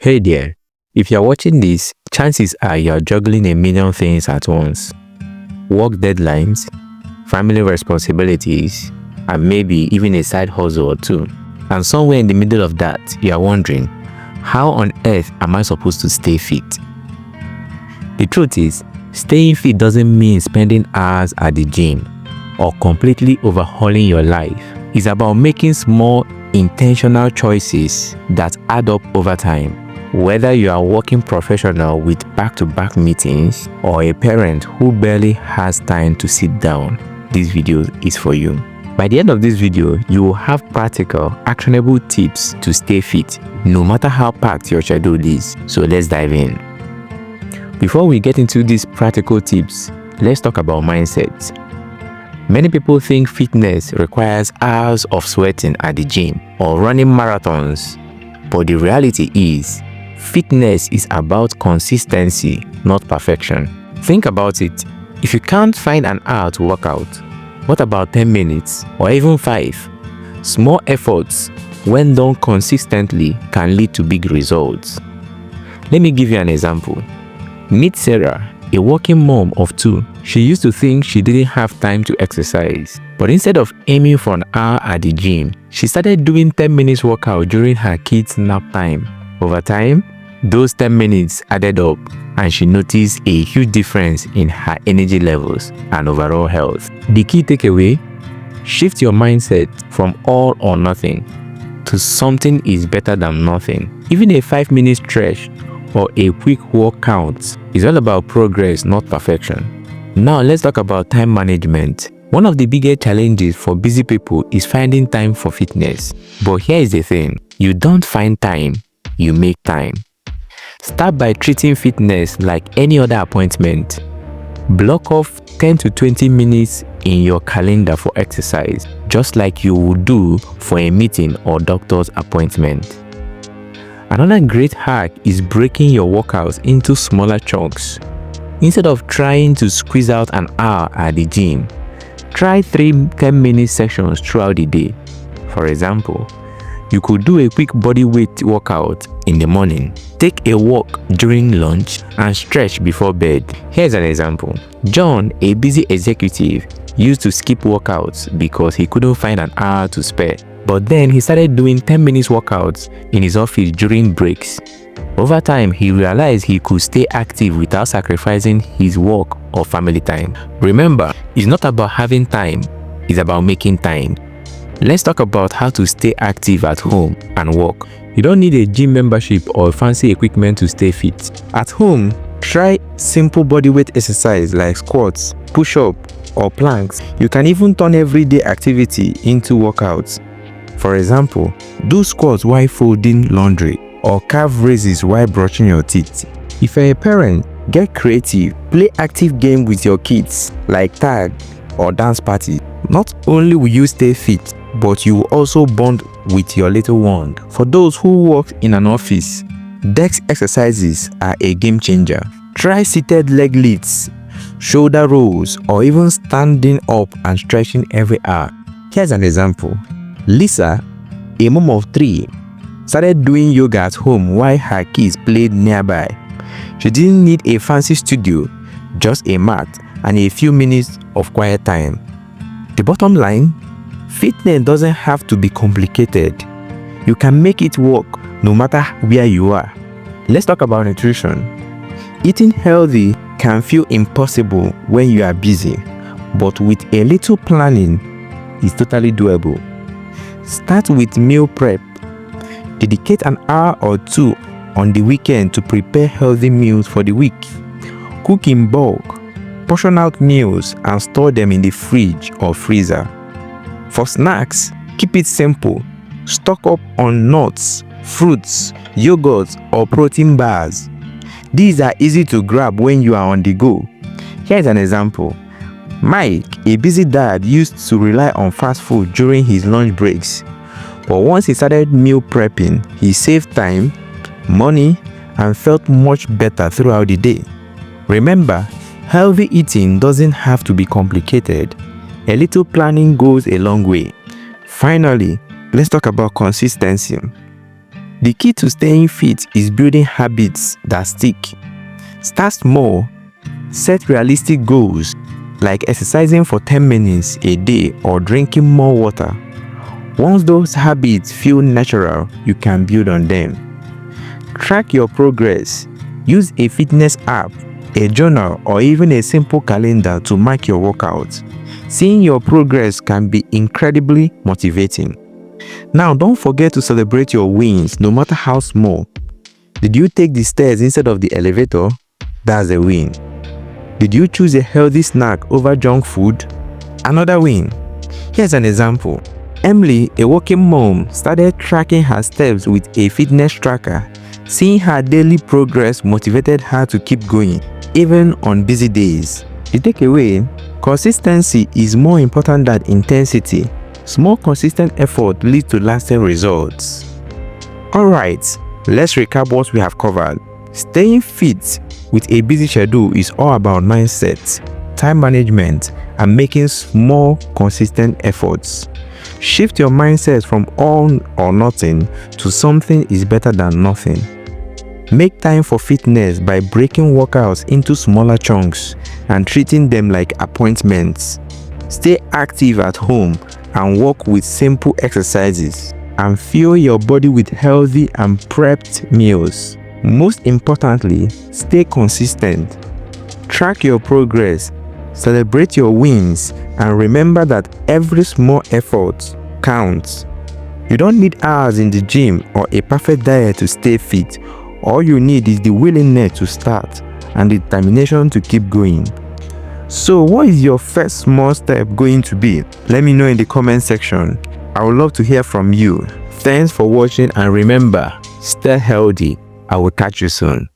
Hey there, if you're watching this, chances are you're juggling a million things at once. Work deadlines, family responsibilities, and maybe even a side hustle or two. And somewhere in the middle of that, you're wondering, how on earth am I supposed to stay fit? The truth is, staying fit doesn't mean spending hours at the gym or completely overhauling your life. It's about making small, intentional choices that add up over time. Whether you are a working professional with back-to-back meetings or a parent who barely has time to sit down, this video is for you. By the end of this video, you will have practical, actionable tips to stay fit, no matter how packed your schedule is. So let's dive in. Before we get into these practical tips, let's talk about mindset. Many people think fitness requires hours of sweating at the gym or running marathons, but the reality is, fitness is about consistency, not perfection. Think about it. If you can't find an hour to work out, what about 10 minutes or even 5? Small efforts, when done consistently, can lead to big results. Let me give you an example. Meet Sarah, a working mom of 2. She used to think she didn't have time to exercise, but instead of aiming for an hour at the gym, she started doing 10 minutes workout during her kids' nap time. Over time, those 10 minutes added up, and she noticed a huge difference in her energy levels and overall health. The key takeaway: shift your mindset from all or nothing to something is better than nothing. Even a 5-minute stretch or a quick workout is all about progress, not perfection. Now let's talk about time management. One of the biggest challenges for busy people is finding time for fitness. But here is the thing: you don't find time, you make time. Start by treating fitness like any other appointment. Block off 10 to 20 minutes in your calendar for exercise, just like you would do for a meeting or doctor's appointment. Another great hack is breaking your workouts into smaller chunks. Instead of trying to squeeze out an hour at the gym, try 3 10-minute sessions throughout the day. For example, you could do a quick body weight workout in the morning, take a walk during lunch, and stretch before bed. Here's an example. John, a busy executive, used to skip workouts because he couldn't find an hour to spare. But then he started doing 10 minutes workouts in his office during breaks. Over time, he realized he could stay active without sacrificing his work or family time. Remember, it's not about having time, it's about making time. Let's talk about how to stay active at home and work. You don't need a gym membership or fancy equipment to stay fit. At home, try simple bodyweight exercise like squats, push-up, or planks. You can even turn everyday activity into workouts. For example, do squats while folding laundry or calf raises while brushing your teeth. If you're a parent, get creative. Play active games with your kids like tag or dance party. Not only will you stay fit, but you will also bond with your little one. For those who work in an office, desk exercises are a game changer. Try seated leg lifts, shoulder rolls, or even standing up and stretching every hour. Here's an example. Lisa, a mom of 3, started doing yoga at home while her kids played nearby. She didn't need a fancy studio, just a mat and a few minutes of quiet time. The bottom line: fitness doesn't have to be complicated. You can make it work no matter where you are. Let's talk about nutrition. Eating healthy can feel impossible when you are busy, but with a little planning, it's totally doable. Start with meal prep. Dedicate an hour or 2 on the weekend to prepare healthy meals for the week. Cook in bulk, portion out meals, and store them in the fridge or freezer. For snacks, keep it simple. Stock up on nuts, fruits, yogurt, or protein bars. These are easy to grab when you are on the go. Here's an example. Mike, a busy dad, used to rely on fast food during his lunch breaks. But once he started meal prepping, he saved time, money, and felt much better throughout the day. Remember, healthy eating doesn't have to be complicated. A little planning goes a long way. Finally, let's talk about consistency. The key to staying fit is building habits that stick. Start small, set realistic goals like exercising for 10 minutes a day or drinking more water. Once those habits feel natural, you can build on them. Track your progress. Use a fitness app, a journal, or even a simple calendar to mark your workouts. Seeing your progress can be incredibly motivating. Now, don't forget to celebrate your wins, no matter how small. Did you take the stairs instead of the elevator? That's a win. Did you choose a healthy snack over junk food? Another win. Here's an example. Emily, a working mom, started tracking her steps with a fitness tracker. Seeing her daily progress motivated her to keep going, even on busy days. The takeaway: consistency is more important than intensity. Small consistent effort leads to lasting results. Alright, let's recap what we have covered. Staying fit with a busy schedule is all about mindset, time management, and making small consistent efforts. Shift your mindset from all or nothing to something is better than nothing. Make time for fitness by breaking workouts into smaller chunks and treating them like appointments. Stay active at home and work with simple exercises. And fuel your body with healthy and prepped meals. Most importantly, stay consistent. Track your progress, celebrate your wins, and remember that every small effort counts. You don't need hours in the gym or a perfect diet to stay fit. All you need is the willingness to start and the determination to keep going. So, what is your first small step going to be? Let me know in the comment section. I would love to hear from you. Thanks for watching, and remember, stay healthy. I will catch you soon.